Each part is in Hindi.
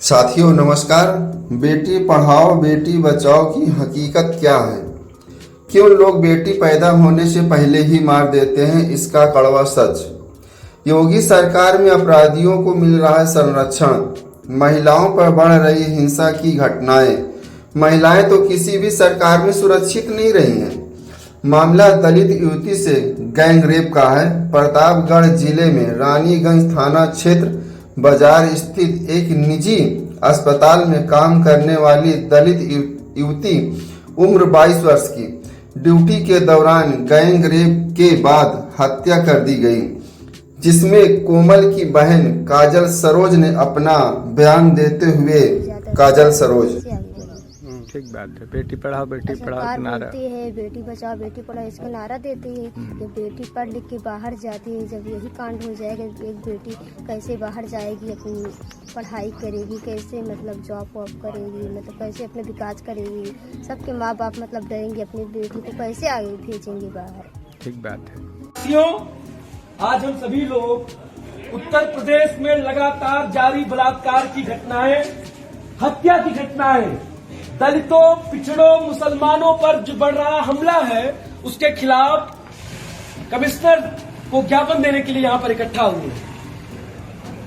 साथियों नमस्कार। बेटी पढ़ाओ बेटी बचाओ की हकीकत क्या है? क्यों लोग बेटी पैदा होने से पहले ही मार देते हैं, इसका कड़वा सच। योगी सरकार में अपराधियों को मिल रहा है संरक्षण। महिलाओं पर बढ़ रही हिंसा की घटनाएं। महिलाएं तो किसी भी सरकार में सुरक्षित नहीं रही हैं। मामला दलित युवती से गैंग रेप का है। प्रतापगढ़ जिले में रानीगंज थाना क्षेत्र बाजार स्थित एक निजी अस्पताल में काम करने वाली दलित युवती उम्र 22 वर्ष की ड्यूटी के दौरान गैंग रेप के बाद हत्या कर दी गई, जिसमें कोमल की बहन काजल सरोज ने अपना बयान देते हुए काजल सरोज ठीक बात है। बेटी पढ़ाओ का नारा है, बेटी बचाओ बेटी पढ़ाओ इसका नारा देती है। जब बेटी पढ़ लिख के बाहर जाती है, जब यही कांड हो जाएगा, एक बेटी कैसे बाहर जाएगी, अपनी पढ़ाई करेगी, कैसे मतलब जॉब वॉब करेगी, मतलब कैसे अपने विकास करेगी। सबके माँ बाप मतलब डरेंगे, अपनी बेटी को कैसे आगे भेजेंगे बाहर। ठीक बात है। आज हम सभी लोग उत्तर प्रदेश में लगातार जारी बलात्कार की घटनाएं, हत्या की घटनाएं, दलितों, पिछड़ों, मुसलमानों पर जो बढ़ रहा हमला है, उसके खिलाफ कमिश्नर को ज्ञापन देने के लिए यहां पर इकट्ठा हुए।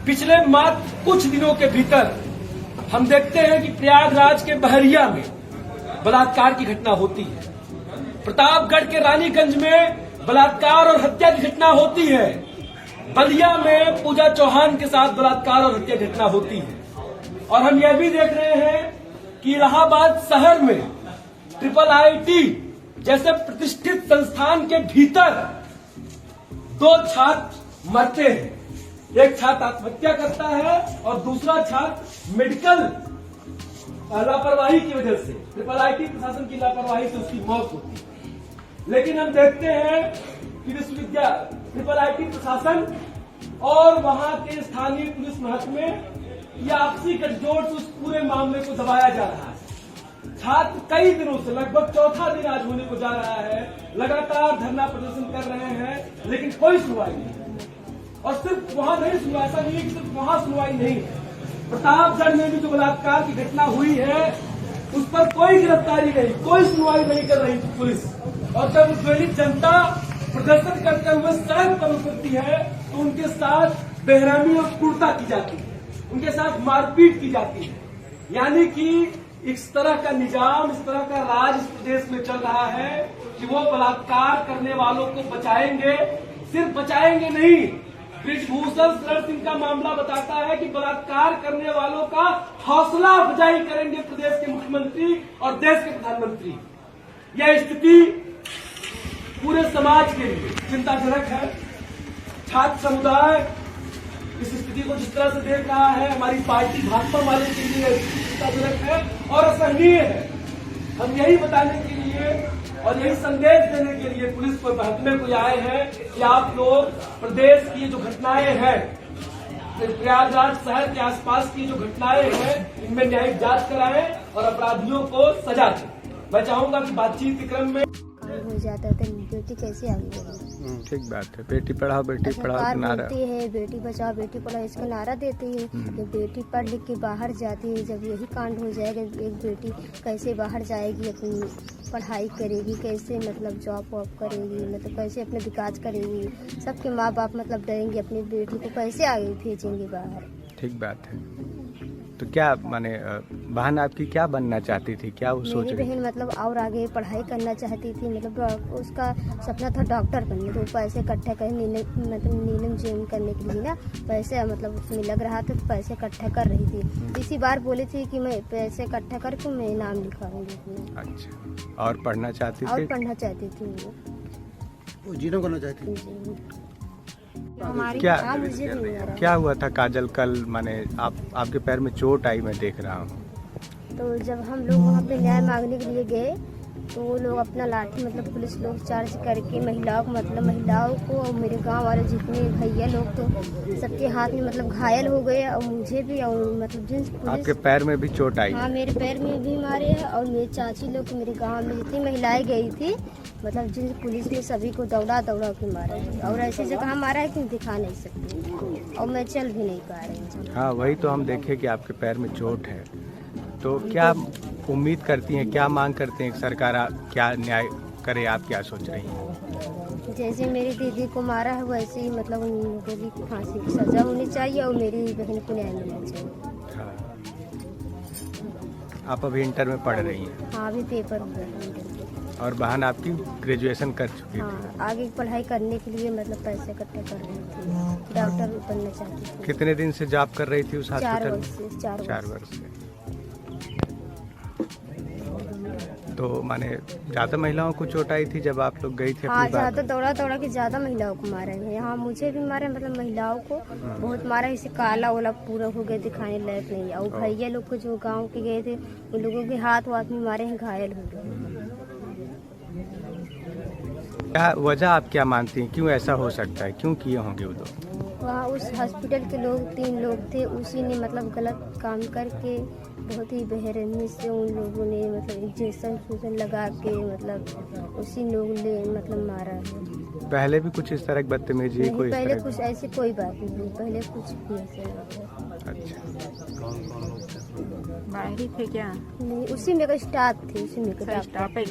पिछले मात्र कुछ दिनों के भीतर हम देखते हैं कि प्रयागराज के बहरिया में बलात्कार की घटना होती है, प्रतापगढ़ के रानीगंज में बलात्कार और हत्या की घटना होती है, बलिया में पूजा चौहान के साथ बलात्कार और हत्या की घटना होती है। और हम यह भी देख रहे हैं कि इलाहाबाद शहर में IIT जैसे प्रतिष्ठित संस्थान के भीतर 2 छात्र मरते हैं। एक छात्र आत्महत्या करता है और दूसरा छात्र मेडिकल लापरवाही की वजह से, IIT प्रशासन की लापरवाही से उसकी मौत होती है। लेकिन हम देखते हैं कि विश्वविद्यालय IIT प्रशासन और वहां के स्थानीय पुलिस महकमे या आपसी गठजोड़ से उस पूरे मामले को दबाया जा रहा है। छात्र कई दिनों से, लगभग चौथा दिन आज होने को जा रहा है, लगातार धरना प्रदर्शन कर रहे हैं, लेकिन कोई सुनवाई नहीं। और सिर्फ वहां नहीं सुनवाई, ऐसा नहीं है कि सिर्फ वहां सुनवाई नहीं है, प्रतापगढ़ में भी जो बलात्कार की घटना हुई है उस पर कोई गिरफ्तारी नहीं, कोई सुनवाई नहीं कर रही पुलिस। और जब उत्पीड़ित जनता प्रदर्शन करते हुए सड़क पर उतरती है तो उनके साथ बेरहमी और क्रूरता की जाती है, उनके साथ मारपीट की जाती है। यानी कि इस तरह का निजाम, इस तरह का राज इस प्रदेश में चल रहा है कि वो बलात्कार करने वालों को बचाएंगे, सिर्फ बचाएंगे नहीं, ब्रिजभूषण शरण सिंह का मामला बताता है कि बलात्कार करने वालों का हौसला अफजाई करेंगे प्रदेश के मुख्यमंत्री और देश के प्रधानमंत्री। यह स्थिति पूरे समाज के लिए चिंताजनक है। छात्र समुदाय इस स्थिति को जिस तरह से देख रहा है, हमारी पार्टी भाजपा वाले के लिए चिंताजनक है और असहनीय है। हम यही बताने के लिए और यही संदेश देने के लिए पुलिस को महकमे को आए हैं कि आप लोग प्रदेश की जो घटनाएं हैं, प्रयागराज शहर के आसपास की जो घटनाएं हैं, इनमें न्यायिक जांच कराएं और अपराधियों को सजा दें। मैं चाहूंगा कि बातचीत के क्रम में हो जाता है तो बेटी कैसे आगे बढ़ेगी। ठीक बात है। बेटी पढ़ाओ का नारा है, बेटी बचाओ बेटी पढ़ाओ इसका नारा देती है। जब बेटी पढ़ लिख के बाहर जाती है, जब यही कांड हो जाएगा, एक बेटी कैसे बाहर जाएगी, अपनी पढ़ाई करेगी, कैसे मतलब जॉब वॉब करेगी, मतलब कैसे अपने विकास करेगी। सबके माँ बाप मतलब डरेंगे, अपनी बेटी को कैसे आगे भेजेंगे बाहर। ठीक बात है। तो क्या माने बहन आपकी क्या बनना चाहती थी, क्या वो सोच रही थी? मेरी बहन मतलब और आगे पढ़ाई करना चाहती थी, मतलब उसका सपना था डॉक्टर बनने। तो पैसे इकट्ठा कर नीलम जॉइन करने के लिए ना पैसे मतलब उसमें लग रहा था, तो पैसे इकट्ठा कर रही थी। इसी बार बोली थी कि मैं पैसे इकट्ठा करके मैं नाम लिखवाऊंगी। अच्छा, और पढ़ना चाहती थी? और पढ़ना चाहती थी वो जीरो करना चाहती थी। क्या हुआ था काजल कल? माने आपके पैर में चोट आई, मैं देख रहा हूँ। तो जब हम लोग वहाँ पे न्याय मांगने के लिए गए तो वो लोग अपना लाठी मतलब पुलिस लोग चार्ज करके महिलाओं को और मेरे गांव वाले जितने भैया लोग तो सबके हाथ में मतलब घायल हो गए और मुझे भी और मतलब जिन आपके पैर में भी चोट आई? हाँ मेरे पैर में भी मारे हैं और मेरे चाची लोग को मेरे गांव में जितनी महिलाएं गई थी मतलब जिन पुलिस ने सभी को दौड़ा के मारा है और ऐसी जगह मारा है कि दिखा नहीं सकती और मैं चल भी नहीं पा रही हूँ। हाँ वही तो हम देखे कि आपके पैर में चोट है, तो क्या उम्मीद करती हैं, क्या मांग करते हैं कि सरकार क्या न्याय करे? आप क्या सोच रही हैं? जैसे मेरी दीदी को मारा है वैसे ही मतलब उन लोगों की फांसी की सजा होनी चाहिए और मेरी बहन को न्याय मिलना चाहिए। हाँ। आप अभी इंटर में पढ़ रही हैं? हाँ अभी पेपर हुआ है। और बहन आपकी ग्रेजुएशन कर चुकी थी? हाँ आगे पढ़ाई करने के लिए मतलब पैसे इकट्ठा कर रही थी, डॉक्टर बनना चाहती थी। कितने दिन से जॉब कर रही थी उस 4 हॉस्पिटल वर्ष में? से 4 वर्ष से। तो माने ज़्यादा महिलाओं को चोट आई थी जब आप लोग गई थी? हाँ अपनी बात ज़्यादा दौड़ा के ज़्यादा महिलाओं को मारे हैं। यहाँ मुझे भी मारे मतलब महिलाओं को बहुत मारा, इसे काला वाला पूरा हो गया, दिखाने लायक नहीं। और भैया लोग को जो गांव के गए थे उन लोगों के हाथ में मारे हैं, घायल हो गए। क्या वजह आप क्या मानती हैं, क्यों ऐसा हो सकता है, क्यों किए होंगे वो लोग? वहाँ उस हॉस्पिटल के लोग 3 लोग थे, उसी ने मतलब गलत काम करके बहुत ही बेरहमी से उन लोगों ने मतलब इंजेक्शन लगा के मतलब उसी लोग ने मतलब मारा है। पहले भी कुछ इस तरह की बदतमीजी? नहीं, कोई पहले इस कुछ ऐसी कोई बात नहीं, पहले कुछ भी ऐसे नहीं था। अच्छा, बाहरी थे क्या? नहीं, उसी में का स्टाफ थे, उसी में का स्टाफ है।